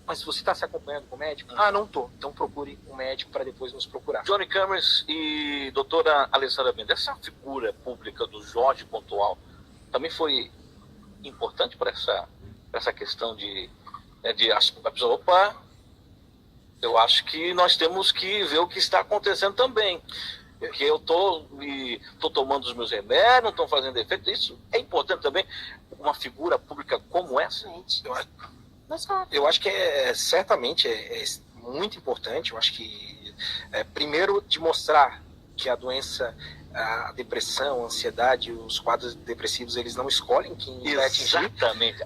Mas você está se acompanhando com o médico? Ah, não tô. Então procure um médico para depois nos procurar. Johnny Cameron e doutora Alessandra Bender, essa figura pública do Jorge Pontual também foi importante para essa questão de a pessoa, opa, eu acho que nós temos que ver o que está acontecendo também. Porque eu tô tomando os meus remédios, não estão fazendo efeito. Isso é importante também, uma figura pública como essa. Eu acho que certamente é muito importante. Eu acho que, primeiro, de mostrar que a doença, a depressão, a ansiedade, os quadros depressivos, eles não escolhem quem vai atingir. Exatamente.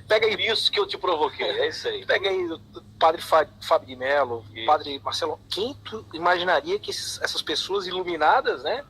Pega aí, isso que eu te provoquei, é isso aí. Pega aí o padre Fábio de Mello, o padre Marcelo. Quem tu imaginaria que essas pessoas iluminadas, né,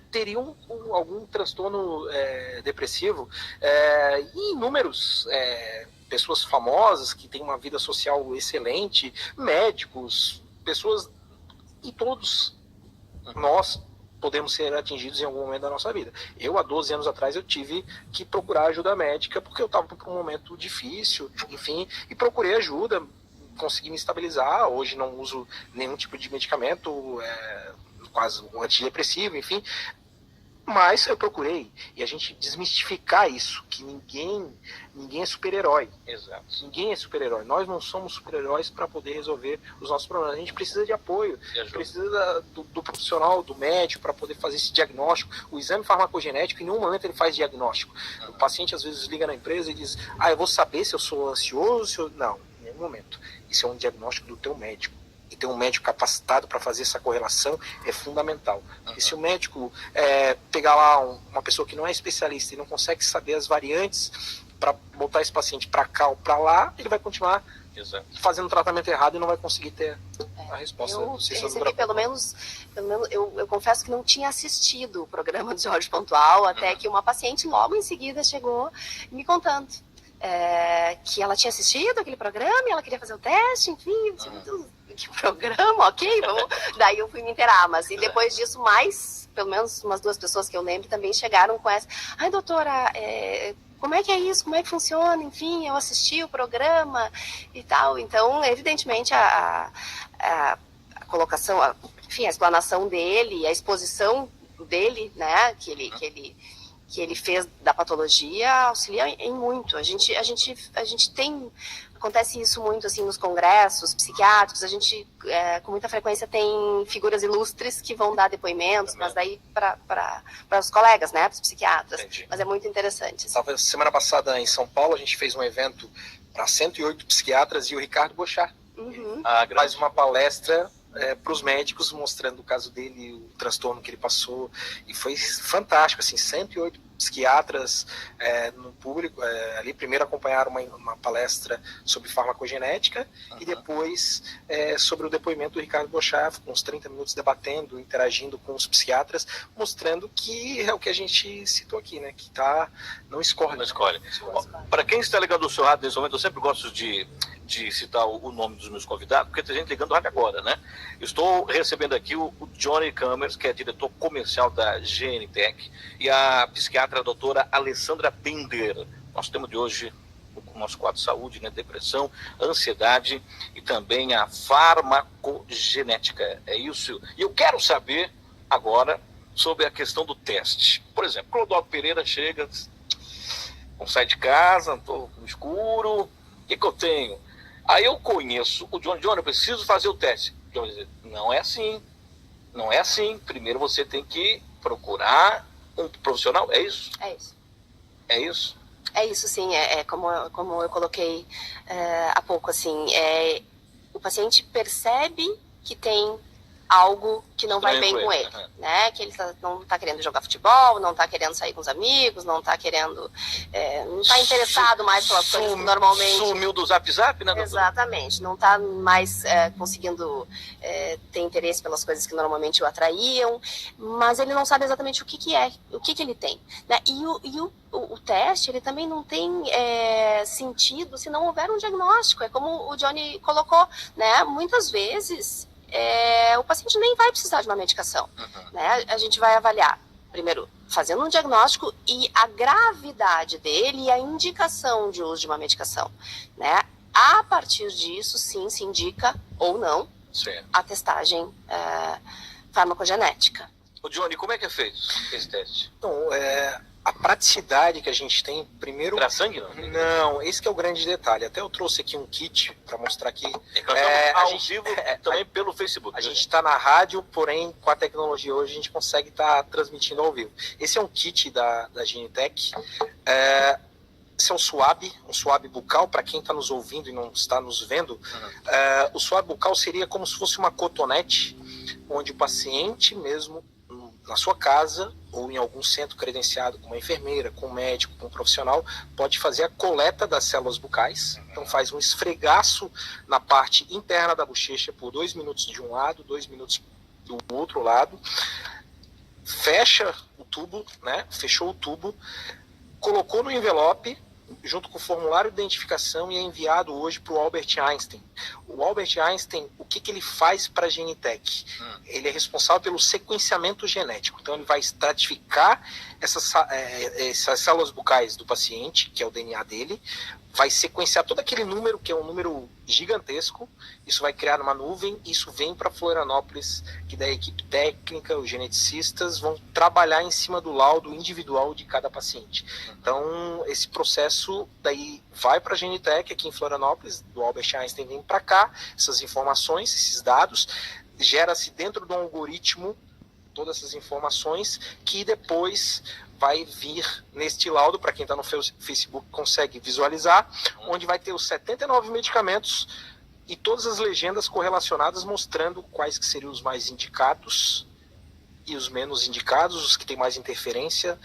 teriam algum transtorno depressivo? E inúmeros pessoas famosas que têm uma vida social excelente, médicos, pessoas, e todos nós podemos ser atingidos em algum momento da nossa vida. Eu, há 12 anos atrás, eu tive que procurar ajuda médica porque eu estava por um momento difícil, enfim, e procurei ajuda, consegui me estabilizar. Hoje não uso nenhum tipo de medicamento, quase um antidepressivo, enfim. Mas eu procurei, e a gente desmistificar isso, que ninguém é super-herói. Exato. Ninguém é super-herói. Nós não somos super-heróis para poder resolver os nossos problemas. A gente precisa de apoio, precisa do profissional, do médico, para poder fazer esse diagnóstico. O exame farmacogenético, em nenhum momento ele faz diagnóstico. O paciente às vezes liga na empresa e diz, eu vou saber se eu sou ansioso, Não, em nenhum momento. Isso é um diagnóstico do teu médico. E ter um médico capacitado para fazer essa correlação é fundamental. E se o médico pegar lá uma pessoa que não é especialista e não consegue saber as variantes para botar esse paciente para cá ou para lá, ele vai continuar fazendo o tratamento errado e não vai conseguir ter a resposta. Eu recebi pelo menos eu confesso que não tinha assistido o programa do Jorge Pontual, até que uma paciente logo em seguida chegou me contando que ela tinha assistido aquele programa e ela queria fazer o teste, enfim, que programa, ok, vamos. Daí eu fui me inteirar, mas e depois disso pelo menos umas 2 pessoas que eu lembro também chegaram com essa, doutora, como é que é isso, como é que funciona, enfim, eu assisti o programa e tal. Então, evidentemente, a colocação, enfim, a explanação dele, a exposição dele, né, que ele fez da patologia auxilia em muito. A gente tem, acontece isso muito assim nos congressos psiquiátricos, a gente com muita frequência tem figuras ilustres que vão dar depoimentos, mas daí para os colegas, né, para os psiquiatras. Entendi. Mas é muito interessante. Assim. Semana passada em São Paulo a gente fez um evento para 108 psiquiatras e o Ricardo Bochá faz uma palestra para os médicos, mostrando o caso dele, o transtorno que ele passou, e foi fantástico, assim, 108 psiquiatras no público, ali primeiro acompanharam uma palestra sobre farmacogenética e depois sobre o depoimento do Ricardo Bochá, com uns 30 minutos debatendo, interagindo com os psiquiatras, mostrando que é o que a gente citou aqui, né, que não escolhe. Não escolhe. Para quem está ligando o seu rádio nesse momento, eu sempre gosto de citar o nome dos meus convidados, porque tem gente ligando o rádio agora, né? Eu estou recebendo aqui o Johnny Cameron, que é diretor comercial da GNTech, e a psiquiatra a doutora Alessandra Bender. Nosso tema de hoje, o nosso quadro de saúde, né? Depressão, ansiedade e também a farmacogenética. É isso. E eu quero saber agora sobre a questão do teste. Por exemplo, Clodoaldo Pereira chega, não sai de casa, estou no escuro, o que eu tenho? Aí eu conheço o Johnny, eu preciso fazer o teste. Johnny diz, não é assim. Não é assim. Primeiro você tem que procurar um profissional. É isso? É isso. É isso? É isso, sim. Como eu coloquei há pouco, assim. O paciente percebe que tem algo que não vai bem com ele, né? Que ele não está querendo jogar futebol, não está querendo sair com os amigos, não está querendo, não está interessado mais pelas coisas que normalmente... Sumiu do Zap, né? Exatamente, não está mais conseguindo ter interesse pelas coisas que normalmente o atraíam, mas ele não sabe exatamente o que ele tem, né? E o teste, ele também não tem sentido se não houver um diagnóstico, é como o Johnny colocou, né? Muitas vezes o paciente nem vai precisar de uma medicação, né? A gente vai avaliar, primeiro, fazendo um diagnóstico e a gravidade dele e a indicação de uso de uma medicação, né? a partir disso, sim, se indica ou não a testagem farmacogenética. O Johnny, como é que é feito esse teste? Então, a praticidade que a gente tem, primeiro... Pra sangue, não? Não, esse que é o grande detalhe. Até eu trouxe aqui um kit para mostrar aqui. Ao vivo também pelo Facebook. A gente está na rádio, porém, com a tecnologia hoje, a gente consegue estar transmitindo ao vivo. Esse é um kit da Genitec. Esse é um swab bucal, para quem está nos ouvindo e não está nos vendo. O swab bucal seria como se fosse uma cotonete, onde o paciente mesmo, na sua casa ou em algum centro credenciado, com uma enfermeira, com um médico, com um profissional, pode fazer a coleta das células bucais. Então faz um esfregaço na parte interna da bochecha por 2 minutos de um lado, 2 minutos do outro lado, fecha o tubo, né? Fechou o tubo, colocou no envelope, junto com o formulário de identificação, e é enviado hoje para o Albert Einstein. O Albert Einstein, o que ele faz para a Genitec? Ele é responsável pelo sequenciamento genético. Então ele vai estratificar essas células bucais do paciente, que é o DNA dele, vai sequenciar todo aquele número, que é um número gigantesco, isso vai criar uma nuvem, isso vem para Florianópolis, que da equipe técnica, os geneticistas vão trabalhar em cima do laudo individual de cada paciente. Então, esse processo daí vai para a Genitec aqui em Florianópolis, do Albert Einstein vem para cá, essas informações, esses dados, gera-se dentro de um algoritmo todas essas informações, que depois vai vir neste laudo, para quem está no Facebook consegue visualizar, onde vai ter os 79 medicamentos e todas as legendas correlacionadas mostrando quais que seriam os mais indicados e os menos indicados, os que têm mais interferência,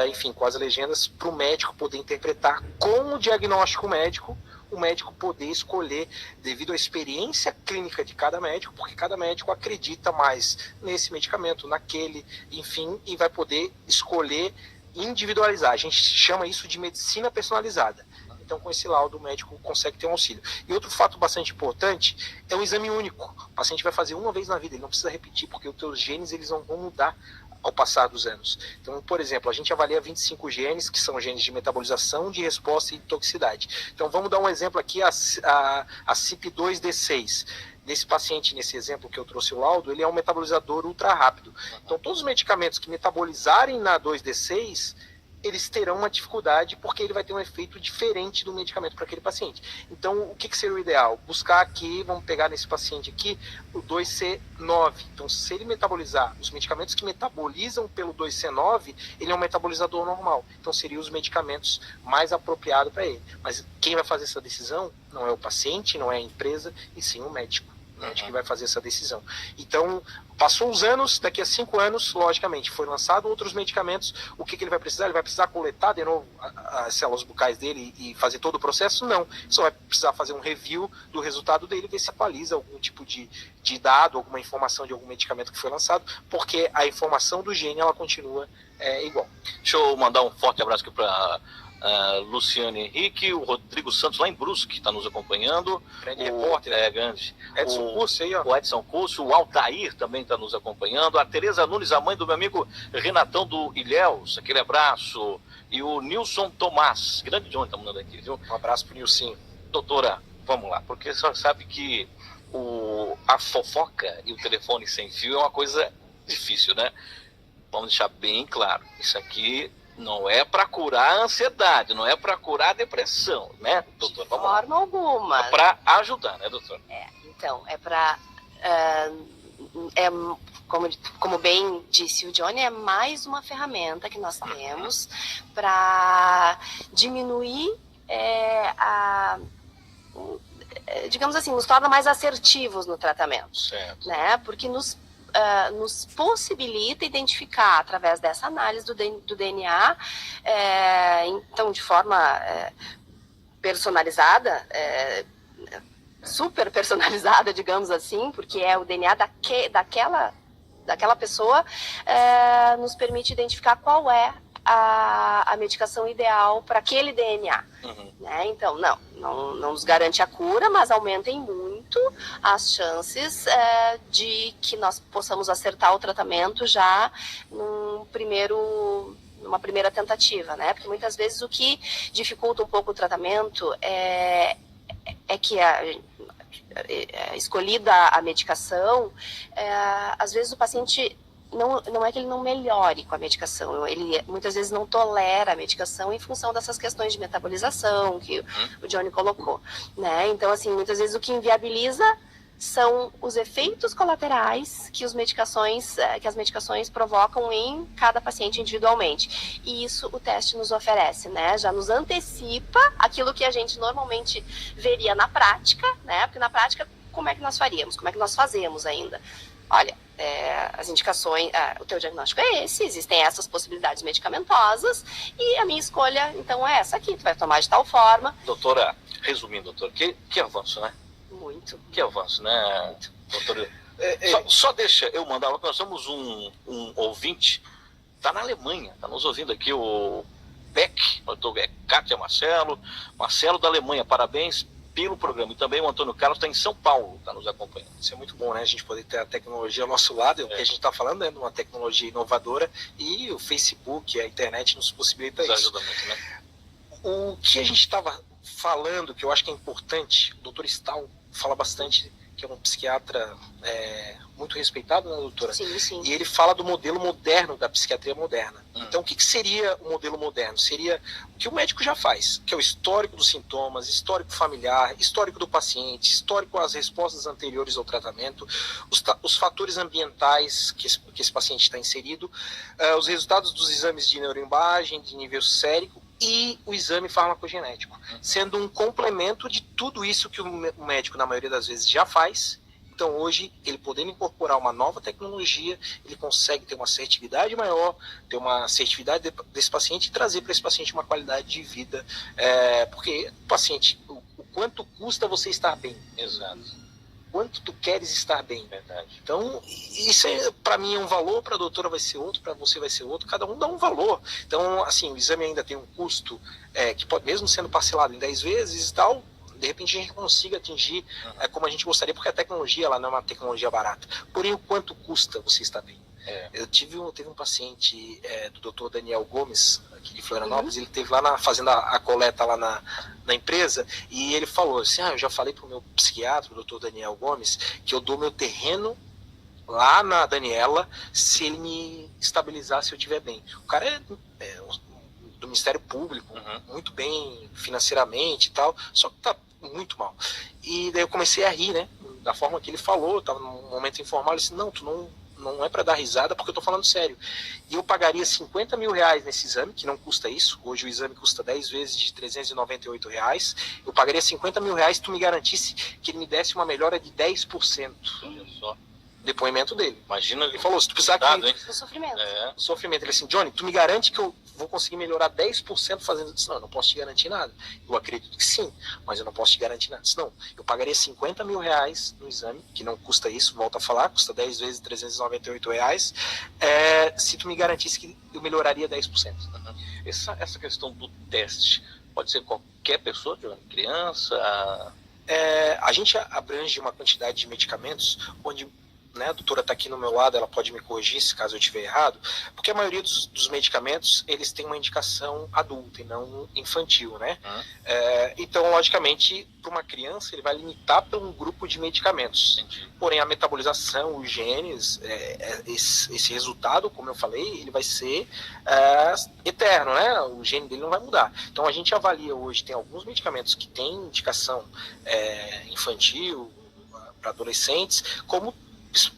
enfim, com as legendas para o médico poder interpretar com o diagnóstico médico, o médico poder escolher devido à experiência clínica de cada médico, porque cada médico acredita mais nesse medicamento, naquele, enfim, e vai poder escolher individualizar. A gente chama isso de medicina personalizada. Então, com esse laudo, o médico consegue ter um auxílio. E outro fato bastante importante é o exame único. O paciente vai fazer uma vez na vida, ele não precisa repetir, porque os teus genes eles não vão mudar ao passar dos anos. Então, por exemplo, a gente avalia 25 genes, que são genes de metabolização, de resposta e toxicidade. Então, vamos dar um exemplo aqui, a CYP2D6. Nesse paciente, nesse exemplo que eu trouxe o laudo, ele é um metabolizador ultra rápido. Então, todos os medicamentos que metabolizarem na 2D6, eles terão uma dificuldade, porque ele vai ter um efeito diferente do medicamento para aquele paciente. Então, o que seria o ideal? Buscar aqui, vamos pegar nesse paciente aqui, o 2C9. Então, se ele metabolizar os medicamentos que metabolizam pelo 2C9, ele é um metabolizador normal. Então, seriam os medicamentos mais apropriados para ele. Mas quem vai fazer essa decisão não é o paciente, não é a empresa, e sim o médico. O médico que vai fazer essa decisão. Então, passou os anos, daqui a 5 anos, logicamente, foi lançado outros medicamentos. O que ele vai precisar? Ele vai precisar coletar de novo as células bucais dele e fazer todo o processo? Não. Só vai precisar fazer um review do resultado dele, ver se atualiza algum tipo de dado, alguma informação de algum medicamento que foi lançado, porque a informação do gene, ela continua igual. Deixa eu mandar um forte abraço aqui para Luciano Henrique, o Rodrigo Santos lá em Brusque está nos acompanhando, grande repórter, grande. Edson Curso aí, ó. O Edson Curso, o Altair também está nos acompanhando, a Tereza Nunes, a mãe do meu amigo Renatão do Ilhéus, aquele abraço, e o Nilson Tomás, grande Johnny, está mandando aqui, viu? Um abraço pro Nilson. Doutora, vamos lá, porque você sabe que a fofoca e o telefone sem fio é uma coisa difícil, né? Vamos deixar bem claro, isso aqui não é para curar a ansiedade, não é para curar a depressão, né, doutor? De forma alguma. É para ajudar, né, doutor? Então, é para... como bem disse o Johnny, é mais uma ferramenta que nós temos para diminuir digamos assim, nos torna mais assertivos no tratamento. Certo. Né? Porque nos possibilita identificar, através dessa análise do DNA, então de forma personalizada, super personalizada, digamos assim, porque é o DNA daquela pessoa, nos permite identificar qual é a medicação ideal para aquele DNA. Né? Então, não nos garante a cura, mas aumentem muito as chances de que nós possamos acertar o tratamento já numa primeira tentativa, né? Porque muitas vezes o que dificulta um pouco o tratamento é é que escolhida a medicação, às vezes o paciente não é que ele não melhore com a medicação, ele muitas vezes não tolera a medicação em função dessas questões de metabolização que o Johnny colocou, né? Então, assim, muitas vezes o que inviabiliza são os efeitos colaterais que as medicações provocam em cada paciente individualmente. E isso o teste nos oferece, né? Já nos antecipa aquilo que a gente normalmente veria na prática, né? Porque na prática, como é que nós faríamos? Como é que nós fazemos ainda? Olha, as indicações, o teu diagnóstico é esse, existem essas possibilidades medicamentosas e a minha escolha, então, é essa aqui, tu vai tomar de tal forma. Doutora, resumindo, doutora, que avanço, né? Muito. Que avanço, né, doutora? Só deixa eu mandar, nós temos um ouvinte, está na Alemanha, está nos ouvindo aqui, o Beck, Kátia Marcelo da Alemanha, parabéns pelo programa. E também o Antônio Carlos está em São Paulo, está nos acompanhando. Isso é muito bom, né? A gente poder ter a tecnologia ao nosso lado, o que a gente está falando é uma tecnologia inovadora e o Facebook, a internet nos possibilita isso. Ajuda muito, né? O que a gente estava falando, que eu acho que é importante, o doutor Stahl fala bastante, que é um psiquiatra muito respeitado, né, doutora? Sim, sim. E ele fala do modelo moderno da psiquiatria moderna. Então, o que seria o modelo moderno? Seria o que o médico já faz, que é o histórico dos sintomas, histórico familiar, histórico do paciente, histórico às respostas anteriores ao tratamento, os fatores ambientais que esse paciente está inserido, os resultados dos exames de neuroimagem, de nível sérico, e o exame farmacogenético, sendo um complemento de tudo isso que o médico, na maioria das vezes, já faz. Então, hoje, ele podendo incorporar uma nova tecnologia, ele consegue ter uma assertividade maior, ter uma assertividade desse paciente e trazer para esse paciente uma qualidade de vida. Porque o paciente, o quanto custa você estar bem? Exato. Quanto tu queres estar bem. Verdade. Então, isso para mim é um valor, para a doutora vai ser outro, para você vai ser outro, cada um dá um valor. Então, assim, o exame ainda tem um custo que pode, mesmo sendo parcelado em 10 vezes e tal, de repente a gente consiga atingir como a gente gostaria, porque a tecnologia ela não é uma tecnologia barata. Porém, o quanto custa você estar bem? Eu teve um paciente do Dr. Daniel Gomes, aqui de Florianópolis, ele esteve lá fazendo a coleta lá na empresa, e ele falou assim, eu já falei para o meu psiquiatra, o Dr. Daniel Gomes, que eu dou meu terreno lá na Daniela se ele me estabilizar, se eu estiver bem. O cara é do Ministério Público, muito bem financeiramente e tal, só que tá muito mal. E daí eu comecei a rir, né, da forma que ele falou, estava num momento informal, ele disse, não, tu não é para dar risada porque eu tô falando sério. E eu pagaria 50 mil reais nesse exame, que não custa isso, hoje o exame custa 10 vezes de 398 reais, eu pagaria 50 mil reais se tu me garantisse que ele me desse uma melhora de 10%. Olha só. Depoimento dele. Imagina, ele falou, se tu precisar o sofrimento. O sofrimento. Ele assim, Johnny, tu me garante que eu vou conseguir melhorar 10% fazendo isso? Não, eu não posso te garantir nada. Eu acredito que sim, mas eu não posso te garantir nada. Não, eu pagaria 50 mil reais no exame, que não custa isso, volto a falar, custa 10 vezes 398 reais, se tu me garantisse que eu melhoraria 10%. Essa questão do teste, pode ser qualquer pessoa, Johnny? Criança? A gente abrange uma quantidade de medicamentos onde, né, a doutora está aqui no meu lado, ela pode me corrigir se caso eu estiver errado, porque a maioria dos medicamentos, eles têm uma indicação adulta e não infantil, né? Então, logicamente, para uma criança, ele vai limitar para um grupo de medicamentos. Entendi. Porém, a metabolização, os genes, esse resultado, como eu falei, ele vai ser eterno, né? O gene dele não vai mudar. Então, a gente avalia hoje, tem alguns medicamentos que têm indicação infantil, para adolescentes, como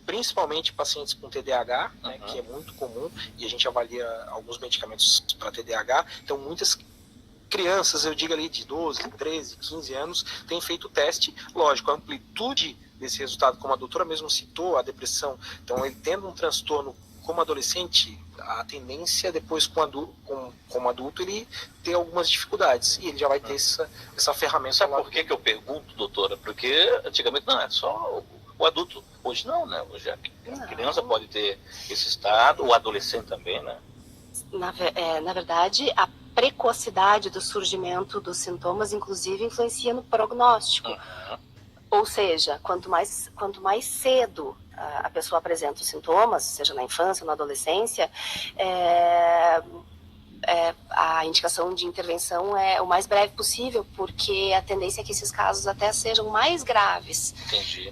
principalmente pacientes com TDAH, né, que é muito comum, e a gente avalia alguns medicamentos para TDAH. Então, muitas crianças, eu digo ali de 12, 13, 15 anos, têm feito o teste. Lógico, a amplitude desse resultado, como a doutora mesmo citou, a depressão. Então, ele tendo um transtorno como adolescente, a tendência depois como adulto, ele ter algumas dificuldades, e ele já vai ter essa ferramenta. Sabe por que eu pergunto, doutora? Porque antigamente não, é só o adulto. Hoje não, né? Hoje a criança pode ter esse estado, o adolescente também, né? Na verdade, a precocidade do surgimento dos sintomas, inclusive, influencia no prognóstico. Ou seja, quanto mais cedo a pessoa apresenta os sintomas, seja na infância ou na adolescência, a indicação de intervenção é o mais breve possível, porque a tendência é que esses casos até sejam mais graves. Entendi.